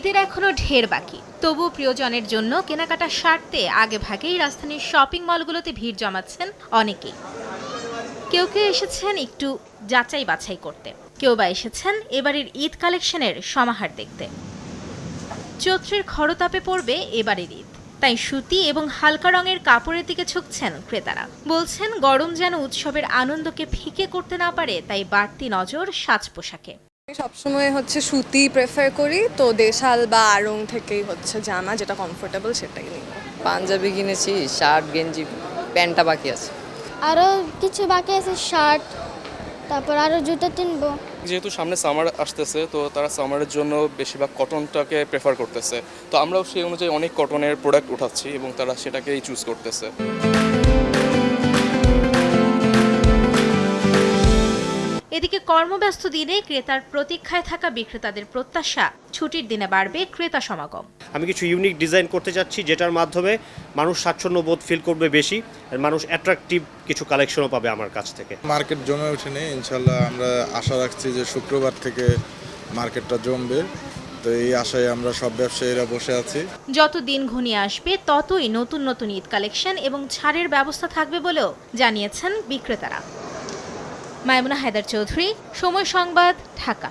ঈদের এখনো ঢের বাকি, তবু প্রিয়জনের জন্য কেনাকাটা সারতে আগেভাগেই রাজধানীর শপিং মলগুলোতে ভিড় জমাচ্ছেন অনেকেই। কেউ কেউ এসেছেন একটু যাচাই বাছাই করতে, কেউ বা এসেছেন এবারের ঈদ কালেকশনের সমাহার দেখতে। চৈত্রের খরতাপে পড়বে এবারের ঈদ, তাই সুতি এবং হালকা রঙের কাপড়ের দিকে ঝুঁকছেন ক্রেতারা। বলছেন গরম যেন উৎসবের আনন্দকে ফিকে করতে না পারে, তাই বাড়তি নজর সাজ পোশাকে। সবসময় সুতি প্রেফার করি, তো দেশাল বা আড়ং থেকেই জামা যেটা কমফোর্টেবল সেটাই নিই। পাঞ্জাবি কিনেছি, শার্ট গেঞ্জি, প্যান্টটা বাকি আছে। আরও কিছু বাকি আছে, শার্ট, তারপর আরও জুতো কিনবো। যেহেতু সামনে সামার আসতেছে, তো তারা সামারের জন্য বেশিরভাগ কটনটাকে প্রেফার করতেছে, তো আমরাও সেই অনুযায়ী অনেক কটনের প্রোডাক্ট উঠাচ্ছি এবং তারা সেটাকেই চুজ করতেছে। এদিকে কর্মব্যস্ত দিনে ক্রেতার প্রতীক্ষায় থাকা বিক্রেতাদের প্রত্যাশা ছুটির দিনে বাড়বে ক্রেতা সমাগম। আমি কিছু ইউনিক ডিজাইন করতে যাচ্ছি, যেটার মাধ্যমে মানুষ স্বাচ্ছন্দ্য বোধ ফিল করবে বেশি, আর মানুষ অ্যাট্রাকটিভ কিছু কালেকশনও পাবে আমার কাছ থেকে। মার্কেট জমে ওঠেনি, ইনশাল্লাহ আমরা আশা রাখছি যে শুক্রবার থেকে মার্কেটটা জমবে, তো এই আশায় আমরা সব ব্যবসায়ীরা বসে আছি। যত দিন ঘনিয়ে আসবে ততই নতুন নতুন ঈদ কালেকশন এবং ছাড়ের ব্যবস্থা থাকবে বলেও জানিয়েছেন বিক্রেতারা। মাইমুনা হায়দার চৌধুরী, সময় সংবাদ, ঢাকা।